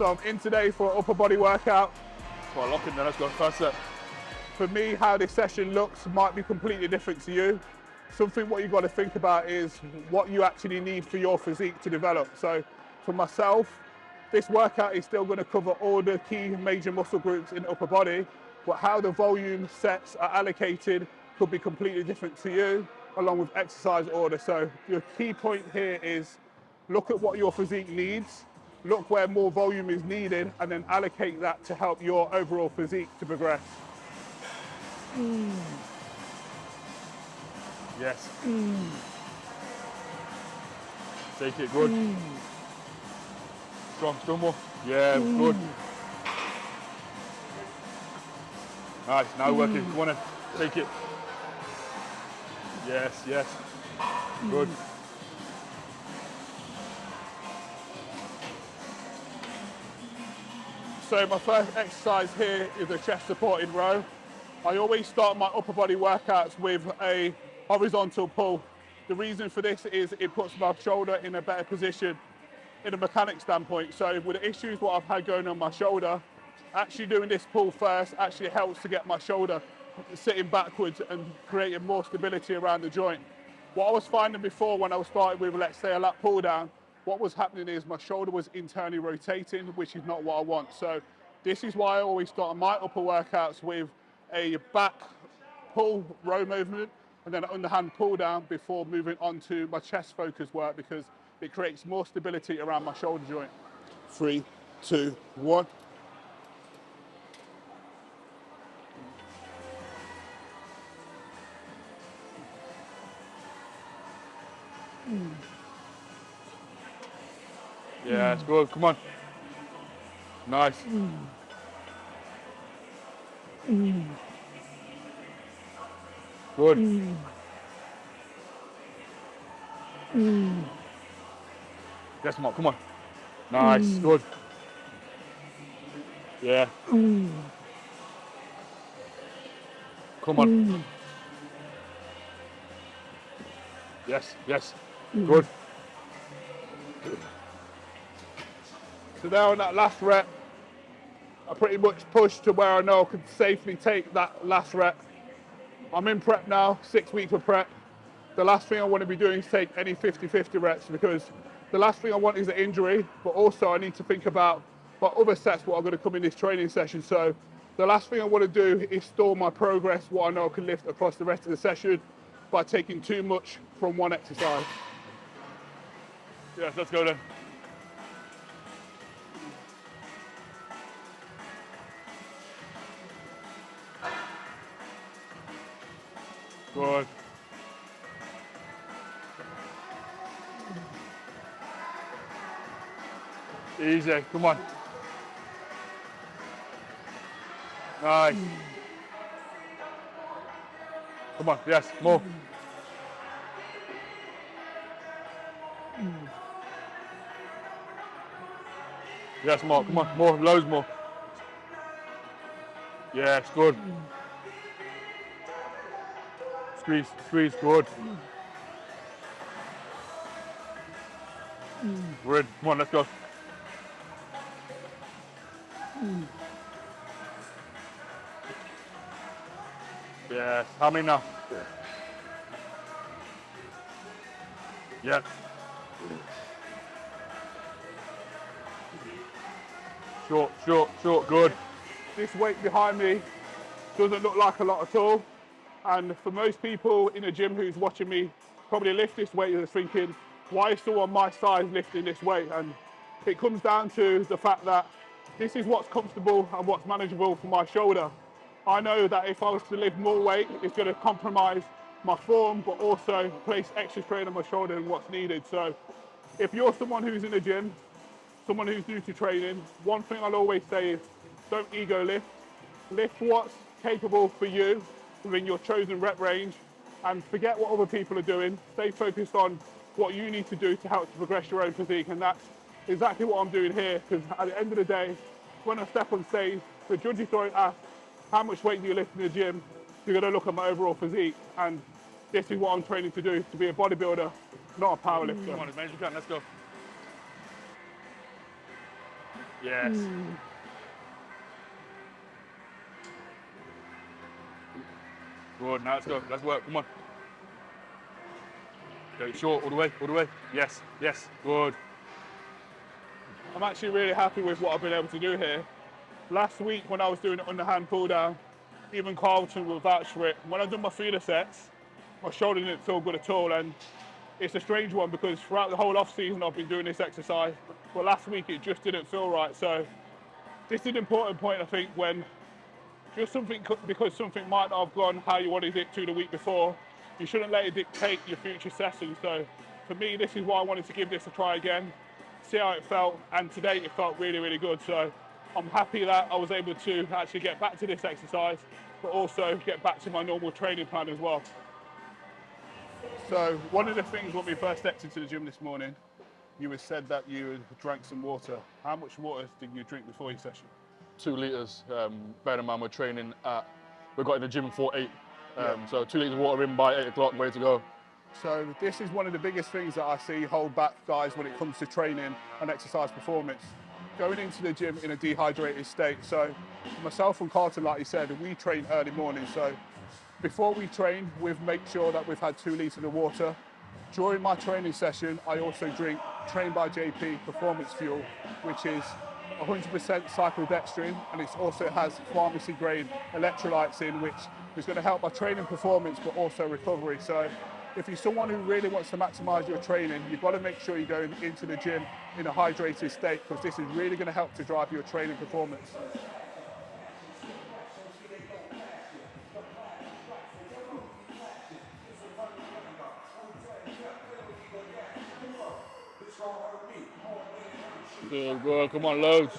So I'm in today for an upper body workout. Well, lock in there, let's go, first set. For me, how this session looks might be completely different to you. Something what you've got to think about is what you actually need for your physique to develop. So for myself, this workout is still going to cover all the key major muscle groups in upper body, but how the volume sets are allocated could be completely different to you, along with exercise order. So your key point here is look at what your physique needs, look where more volume is needed, and then allocate that to help your overall physique to progress. Yes. Take it, good. Strong, still more. Yeah, good. Nice, now working. Come on in, take it. Yes, yes. Good. So my first exercise here is a chest supported row. I always start my upper body workouts with a horizontal pull. The reason for this is it puts my shoulder in a better position in a mechanic standpoint. So with the issues what I've had going on my shoulder, actually doing this pull first actually helps to get my shoulder sitting backwards and creating more stability around the joint. What I was finding before when I was starting with, let's say, a lat pull down, what was happening is my shoulder was internally rotating, which is not what I want. So this is why I always start my upper workouts with a back pull row movement and then an underhand pull down before moving on to my chest focus work, because it creates more stability around my shoulder joint. 3, 2, 1. Yeah, it's good, come on. Nice. Good. Yes, Mark, come on. Nice, good. Yeah. Come on. Yes, yes. Good. So now on that last rep, I pretty much pushed to where I know I could safely take that last rep. I'm in prep now, 6 weeks of prep. The last thing I want to be doing is take any 50-50 reps, because the last thing I want is an injury, but also I need to think about what other sets what are going to come in this training session. So the last thing I want to do is store my progress, what I know I can lift across the rest of the session, by taking too much from one exercise. Yes, let's go then. Good. Easy, come on. Nice. Come on, yes, more. Yes, more, come on, more, loads more. Yes, good. Squeeze, squeeze, good. We're in, come on, let's go. Yes, how many now? Yes. Short, short, short, good. This weight behind me doesn't look like a lot at all. And for most people in a gym who's watching me probably lift this weight, they're thinking, why is someone my size lifting this weight? And it comes down to the fact that this is what's comfortable and what's manageable for my shoulder. I know that if I was to lift more weight, it's going to compromise my form, but also place extra strain on my shoulder than what's needed. So if you're someone who's in a gym, someone who's new to training, one thing I'll always say is don't ego lift. Lift what's capable for you within your chosen rep range, and forget what other people are doing. Stay focused on what you need to do to help to progress your own physique, and that's exactly what I'm doing here, because at the end of the day, when I step on stage, the judges don't ask how much weight do you lift in the gym, you're going to look at my overall physique, and this is what I'm training to do, to be a bodybuilder, not a powerlifter. Come on, as many as you can, let's go. Yes. Good, now let's go. Let's work. Come on. Go short, all the way, all the way. Yes, yes, good. I'm actually really happy with what I've been able to do here. Last week when I was doing an underhand pull down, even Carlton will vouch for it. When I've done my feeder sets, my shoulder didn't feel good at all, and it's a strange one because throughout the whole off season I've been doing this exercise, but last week it just didn't feel right. So this is an important point, I think, when just because something might not have gone how you wanted it to the week before, you shouldn't let it dictate your future sessions. So for me, this is why I wanted to give this a try again, see how it felt, and today it felt really, really good. So I'm happy that I was able to actually get back to this exercise, but also get back to my normal training plan as well. So one of the things when we first stepped into the gym this morning, you had said that you drank some water. How much water did you drink before your session? 2 litres. Bear in mind we're training at, we got in the gym for 8. So 2 litres of water in by 8 o'clock, ready to go. So this is one of the biggest things that I see hold back guys when it comes to training and exercise performance. Going into the gym in a dehydrated state. So myself and Carlton, like you said, we train early morning. So before we train, we've made sure that we've had 2 litres of water. During my training session, I also drink Trained by JP Performance Fuel, which is 100% cyclodextrin, and it also has pharmacy grade electrolytes in, which is going to help my training performance but also recovery. So if you're someone who really wants to maximize your training, you've got to make sure you're going into the gym in a hydrated state, because this is really going to help to drive your training performance. Good, come on, loads.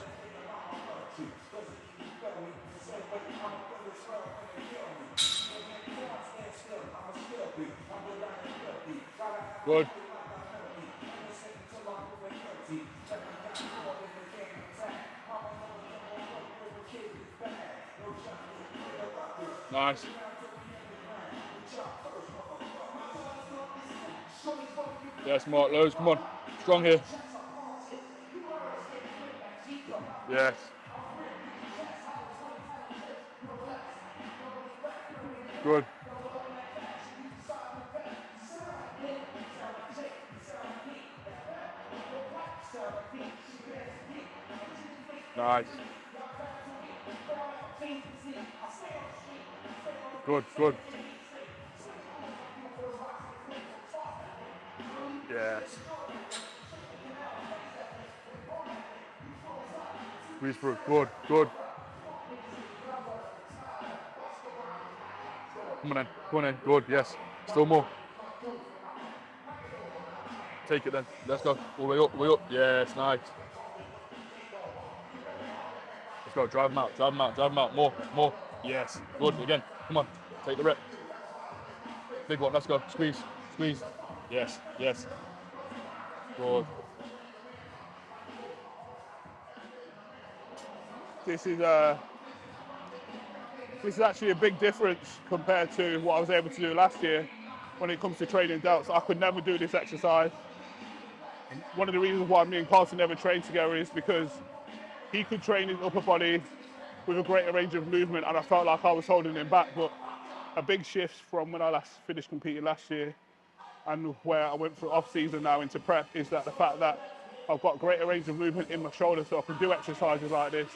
Good. Nice. Yes, Mark, loads, come on. Strong here. Yes. Good. Nice. Good, good. Yes. Squeeze through. Good, good. Come on in. Good, yes. Still more. Take it then. Let's go. All the way up. Yes, nice. Let's go. Drive them out. More. Yes. Good. Again. Come on. Take the rep. Big one. Let's go. Squeeze. Yes. Good. This is actually a big difference compared to what I was able to do last year when it comes to training delts. I could never do this exercise. One of the reasons why me and Carlton never trained together is because he could train his upper body with a greater range of movement, and I felt like I was holding him back. But a big shift from when I last finished competing last year and where I went through off-season now into prep is that the fact that I've got greater range of movement in my shoulder, so I can do exercises like this.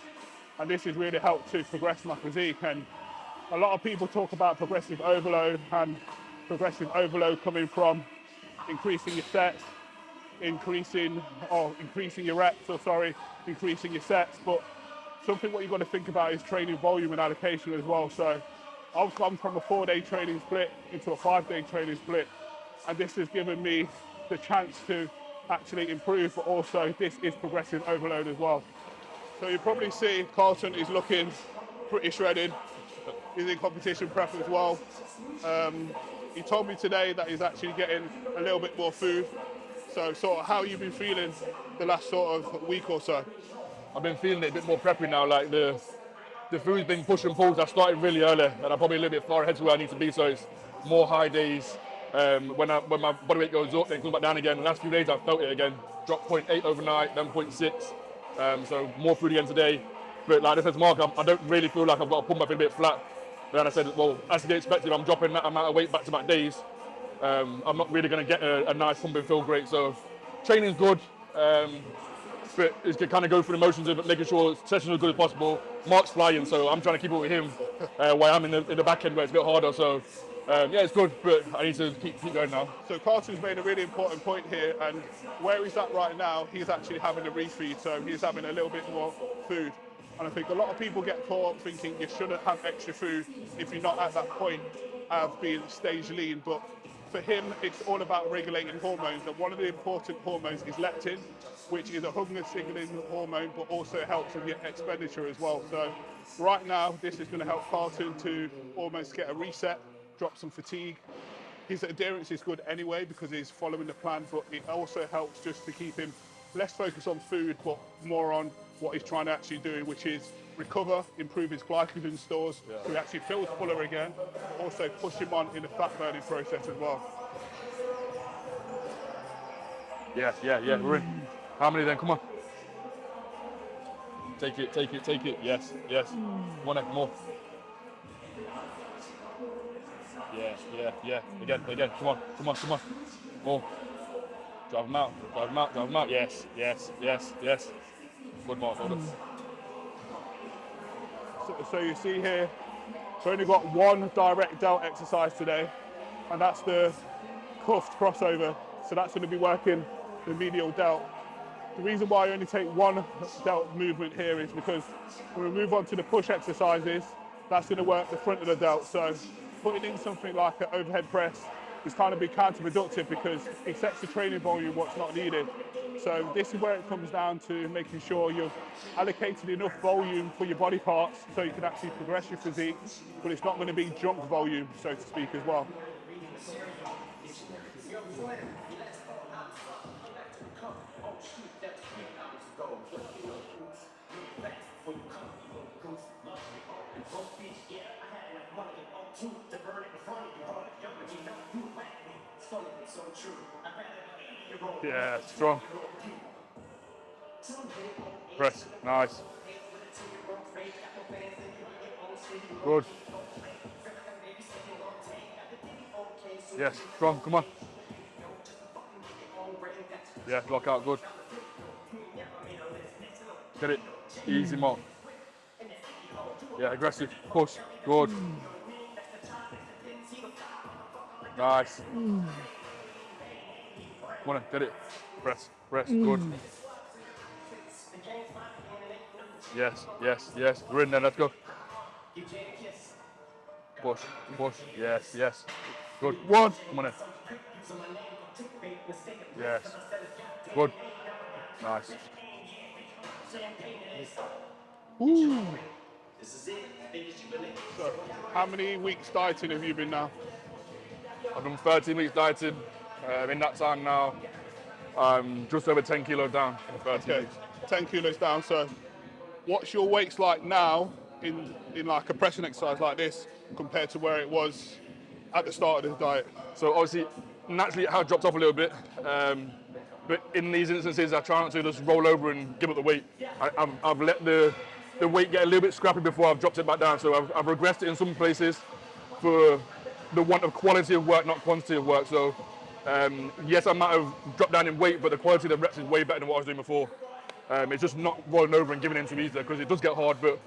And this has really helped to progress my physique. And a lot of people talk about progressive overload, and progressive overload coming from increasing your sets, increasing your reps, increasing your sets. But something what you've got to think about is training volume and allocation as well. So I've come from a 4-day training split into a 5-day training split, and this has given me the chance to actually improve, but also this is progressive overload as well. So you probably see Carlton is looking pretty shredded. He's in competition prep as well. He told me today that he's actually getting a little bit more food. So sort of how you've been feeling the last sort of week or so? I've been feeling it a bit more preppy now, like the food's been push and pulls. I started really early and I'm probably a little bit far ahead to where I need to be, so it's more high days. When my body weight goes up, then comes back down again. The last few days I've felt it again. Dropped 0.8 overnight, then 0.6. So more food again today. But like I said to Mark, I don't really feel like I've got to put my feet a bit flat. Then I said, well, as to be expected, I'm dropping that amount of weight back-to-back days. I'm not really going to get a nice pump and feel great. So training's good, but it's to kind of go through the motions of making sure sessions are as good as possible. Mark's flying, so I'm trying to keep up with him while I'm in the back end where it's a bit harder. So yeah, it's good, but I need to keep going now. So Carlton's made a really important point here, and where he's at right now, he's actually having a refeed, so he's having a little bit more food. And I think a lot of people get caught up thinking you shouldn't have extra food if you're not at that point of being stage lean. But for him, it's all about regulating hormones. And one of the important hormones is leptin, which is a hunger signaling hormone, but also helps with your expenditure as well. So right now, this is going to help Carlton to almost get a reset, drop some fatigue. His adherence is good anyway because he's following the plan, but it also helps just to keep him less focused on food, but more on what he's trying to actually do, which is recover, improve his glycogen stores, so he actually feels fuller again, but also push him on in the fat burning process as well. Yeah, we're in. How many then? Come on. Take it. Yes. One egg more. Yeah. Again. Come on. More. Drive them out. Yes. Good, Mark. Hold it. So you see here, we've only got one direct delt exercise today, and that's the cuffed crossover. So that's going to be working the medial delt. The reason why I only take one delt movement here is because when we move on to the push exercises, that's going to work the front of the delt. So putting in something like an overhead press is kind of be counterproductive because it sets the training volume what's not needed. So this is where it comes down to making sure you've allocated enough volume for your body parts so you can actually progress your physique, but it's not going to be junk volume, so to speak, as well. Yeah, strong. Press, nice. Good. Yes, strong, come on. Yeah, block out, good. Get it, easy, Mark. Yeah, aggressive, push, good. Nice. Come on, get it. Press, good. Yes. We're in there, let's go. Push. Yes. Good. One. Come on in. Yes. Good. Nice. Ooh. So, how many weeks dieting have you been now? I've done 13 weeks dieting. In that time now, I'm just over 10 kilos down in 13 weeks. 10 kilos down. So, what's your weights like now in like a pressing exercise like this compared to where it was at the start of this diet? So obviously, naturally it has dropped off a little bit. But in these instances, I try not to just roll over and give up the weight. I've let the weight get a little bit scrappy before I've dropped it back down. So I've regressed it in some places for the want of quality of work, not quantity of work. So yes, I might have dropped down in weight, but the quality of the reps is way better than what I was doing before. It's just not rolling over and giving in too easily because it does get hard, but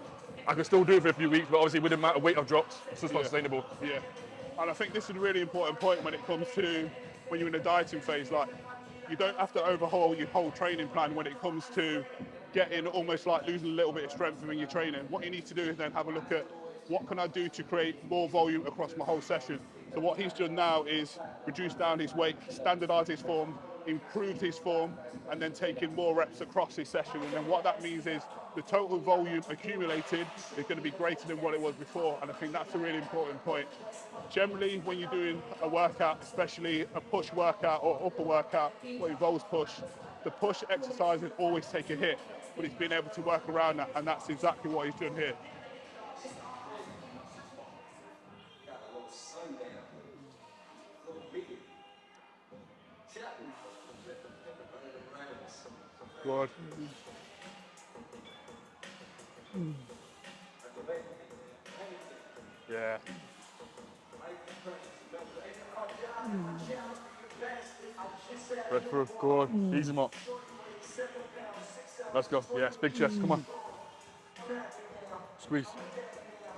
I can still do it for a few weeks. But obviously, with the amount of weight I've dropped, it's just not sustainable. Yeah, and I think this is a really important point when it comes to when you're in a dieting phase. Like, you don't have to overhaul your whole training plan when it comes to getting almost like losing a little bit of strength within your training. What you need to do is then have a look at what can I do to create more volume across my whole session. So what he's done now is reduce down his weight, standardise his form, improved his form, and then taking more reps across his session. And then what that means is the total volume accumulated is going to be greater than what it was before. And I think that's a really important point. Generally, when you're doing a workout, especially a push workout or upper workout, what involves push, the push exercises always take a hit, but he's been able to work around that, and that's exactly what he's done here. Good. Yeah. Breath through. Good. Ease him up. Let's go. Yes, big chest. Come on. Squeeze.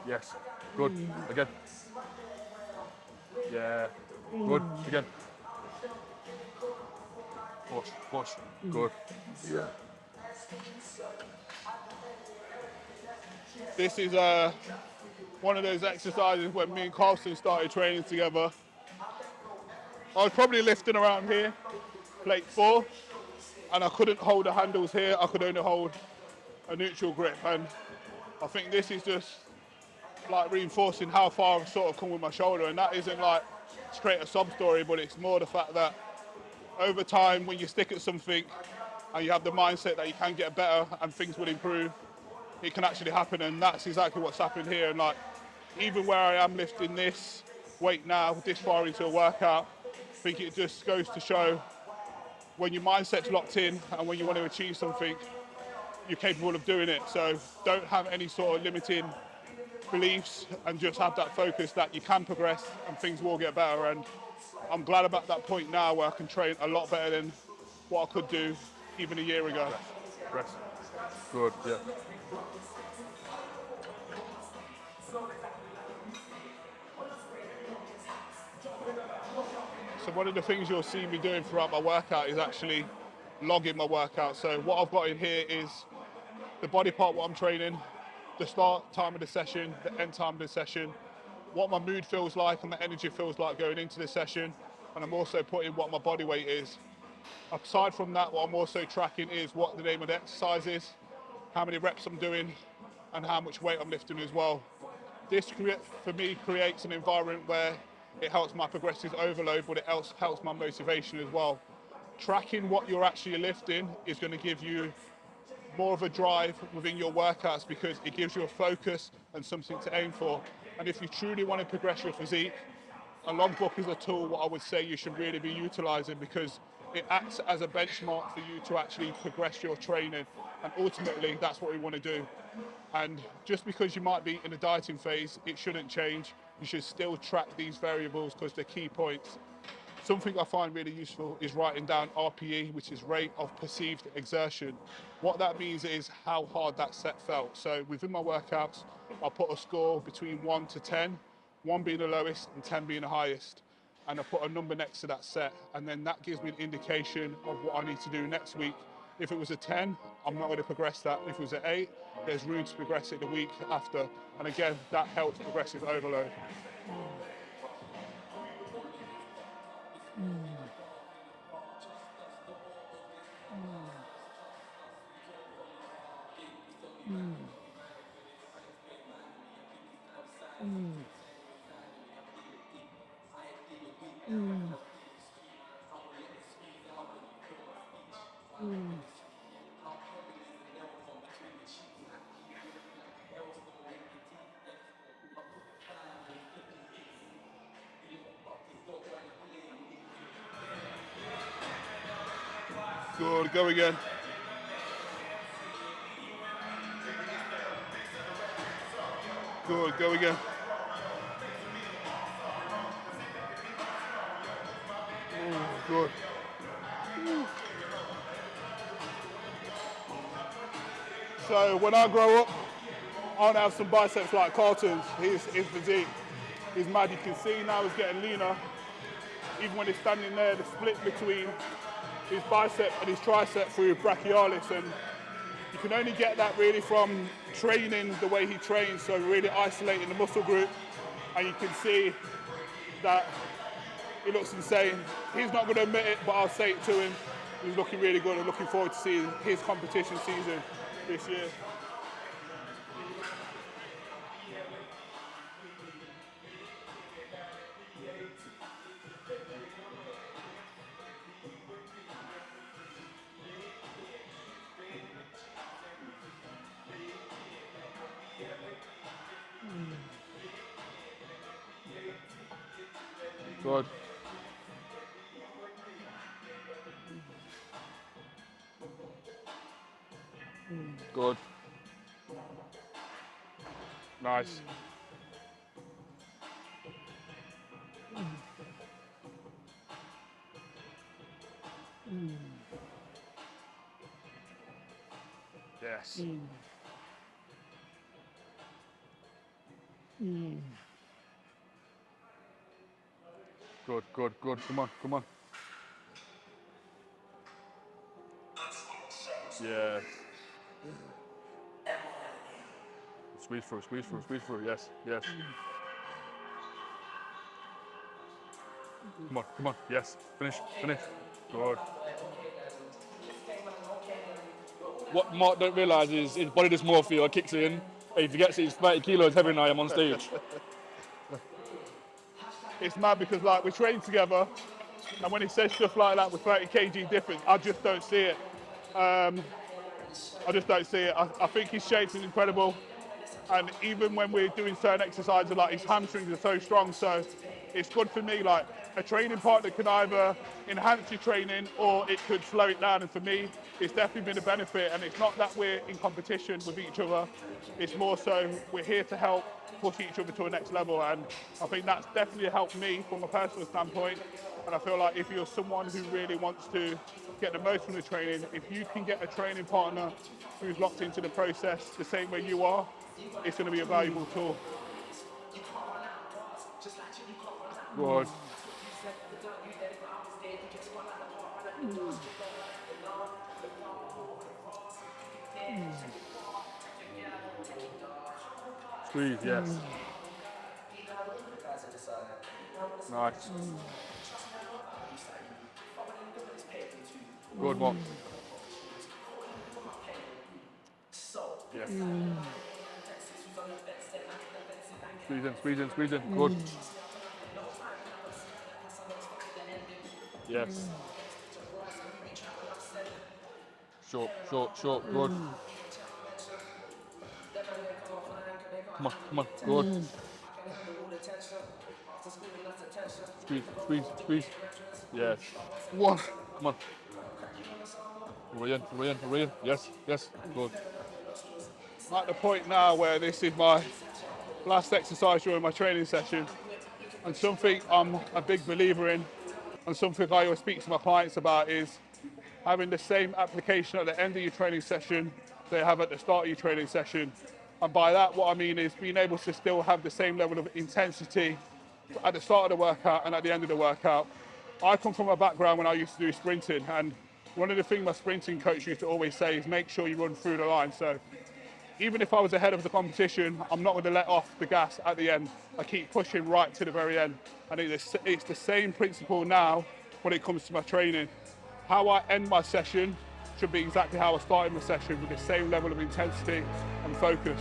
Yes. Good. Again. Yeah. Good. Again. Push. Push. Good. Yeah. This is one of those exercises when me and Carlson started training together. I was probably lifting around here, plate 4, and I couldn't hold the handles here. I could only hold a neutral grip, and I think this is just like reinforcing how far I've sort of come with my shoulder, and that isn't like straight a sob story, but it's more the fact that over time, when you stick at something and you have the mindset that you can get better and things will improve, it can actually happen, and that's exactly what's happened here. And like, even where I am lifting this weight now, this far into a workout, I think it just goes to show when your mindset's locked in and when you want to achieve something, you're capable of doing it. So don't have any sort of limiting beliefs and just have that focus that you can progress and things will get better. And I'm glad about that point now where I can train a lot better than what I could do even a year ago. Rest. Good. Yeah. So one of the things you'll see me doing throughout my workout is actually logging my workout. So what I've got in here is the body part, what I'm training, the start time of the session, the end time of the session, what my mood feels like and my energy feels like going into the session, and I'm also putting what my body weight is. Aside from that, what I'm also tracking is what the name of the exercise is, how many reps I'm doing, and how much weight I'm lifting as well. This, for me, creates an environment where it helps my progressive overload, but it also helps my motivation as well. Tracking what you're actually lifting is going to give you more of a drive within your workouts because it gives you a focus and something to aim for. And if you truly want to progress your physique, a logbook is a tool what I would say you should really be utilising because it acts as a benchmark for you to actually progress your training. And ultimately, that's what we want to do. And just because you might be in a dieting phase, it shouldn't change. You should still track these variables because they're key points. Something I find really useful is writing down RPE, which is rate of perceived exertion. What that means is how hard that set felt. So within my workouts, I'll put a score between 1 to 10, 1 being the lowest and 10 being the highest. And I put a number next to that set. And then that gives me an indication of what I need to do next week. If it was a 10, I'm not going to progress that. If it was an 8, there's room to progress it the week after. And again, that helps progressive overload. Good, go again. Good, go again. Good. So when I grow up, I want to have some biceps like Carlton's. His physique is mad. You can see now he's getting leaner. Even when he's standing there, the split between his bicep and his tricep through brachialis, and you can only get that really from training the way he trains, so really isolating the muscle group, and you can see that he looks insane. He's not going to admit it, but I'll say it to him. He's looking really good and looking forward to seeing his competition season this year. Good. Good. Nice. Yes. Good, good, good. Come on, come on. Yes. Squeeze through, squeeze through, squeeze through. Yes, yes. Come on, come on. Yes. Finish, finish. Good. What Mark don't realise is his body dysmorphia kicks in, and he forgets he's 30 kilos heavier than I am on stage. It's mad because like we train together, and when he says stuff like that with 30 kg difference, I just don't see it. I just don't see it. I think his shape is incredible. And even when we're doing certain exercises, like his hamstrings are so strong, so it's good for me. Like a training partner can either enhance your training or it could slow it down. And for me, it's definitely been a benefit. And it's not that we're in competition with each other. It's more so we're here to help push each other to a next level. And I think that's definitely helped me from a personal standpoint. And I feel like if you're someone who really wants to get the most from the training, if you can get a training partner who's locked into the process the same way you are, it's going to be a valuable tool. Good. Squeeze, yes. Nice. Good, Mark. Yes. Squeeze in, squeeze in, squeeze in. Good. Yes. Short, short, short. Good. Come on, come on. Good. Squeeze, squeeze, squeeze. Yes. One. Come on. Ryan. Yes, yes. Good. I'm at the point now where this is my last exercise during my training session, and something I'm a big believer in, and something I always speak to my clients about is having the same application at the end of your training session they have at the start of your training session. And by that, what I mean is being able to still have the same level of intensity at the start of the workout and at the end of the workout. I come from a background when I used to do sprinting, and one of the things my sprinting coach used to always say is make sure you run through the line. So even if I was ahead of the competition, I'm not going to let off the gas at the end. I keep pushing right to the very end. And it's the same principle now when it comes to my training. How I end my session should be exactly how I started my session, with the same level of intensity and focus.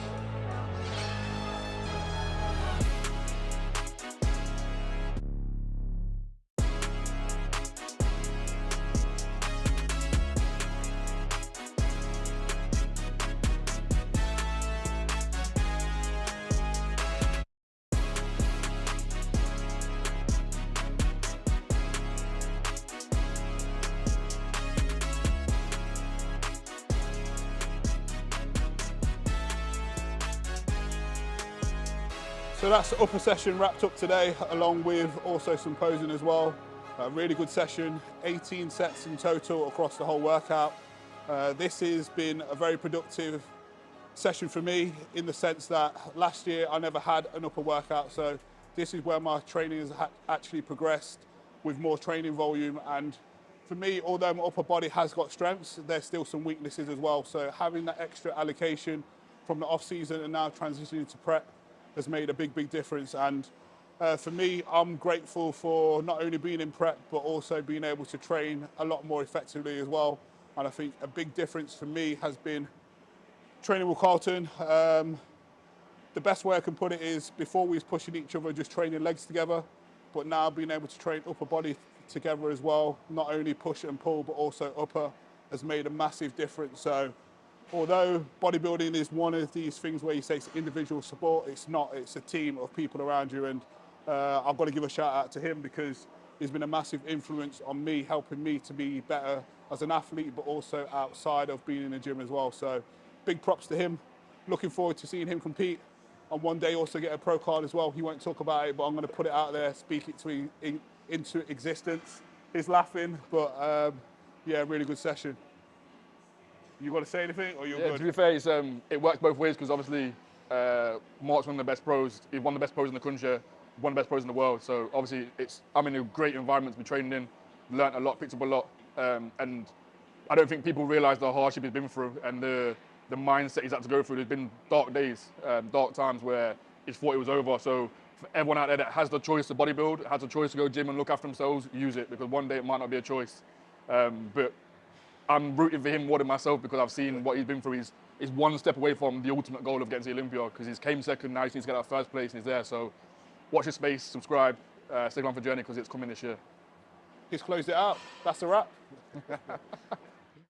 So that's the upper session wrapped up today, along with also some posing as well. A really good session, 18 sets in total across the whole workout. This has been a very productive session for me, in the sense that last year I never had an upper workout, so this is where my training has actually progressed with more training volume. And for me, although my upper body has got strengths, there's still some weaknesses as well. So having that extra allocation from the off season and now transitioning to prep has made a big difference. And for me, I'm grateful for not only being in prep, but also being able to train a lot more effectively as well. And I think a big difference for me has been training with Carlton. The best way I can put it is, before we was pushing each other, just training legs together, but now being able to train upper body together as well, not only push and pull, but also upper, has made a massive difference. So although bodybuilding is one of these things where you say it's individual support, it's not, it's a team of people around you. And I've got to give a shout out to him, because he's been a massive influence on me, helping me to be better as an athlete, but also outside of being in the gym as well. So big props to him. Looking forward to seeing him compete. and one day also get a pro card as well. He won't talk about it, but I'm going to put it out there, speak it into existence. He's laughing, but yeah, really good session. You got to say anything, or you're good? To be fair, it works both ways because obviously Marc's one of the best pros. He's one of the best pros in the country, one of the best pros in the world. So obviously, I'm in a great environment to be training in, learnt a lot, picked up a lot, and I don't think people realise the hardship he's been through and the mindset he's had to go through. There's been dark days, dark times where he thought it was over. So for everyone out there that has the choice to bodybuild, has the choice to go gym and look after themselves, use it, because one day it might not be a choice. But I'm rooting for him more than myself because I've seen what he's been through. He's one step away from the ultimate goal of getting to the Olympia because he's came second, now he needs to get out first place and he's there. So watch his space, subscribe, stick on for the journey because it's coming this year. He's closed it out. That's a wrap.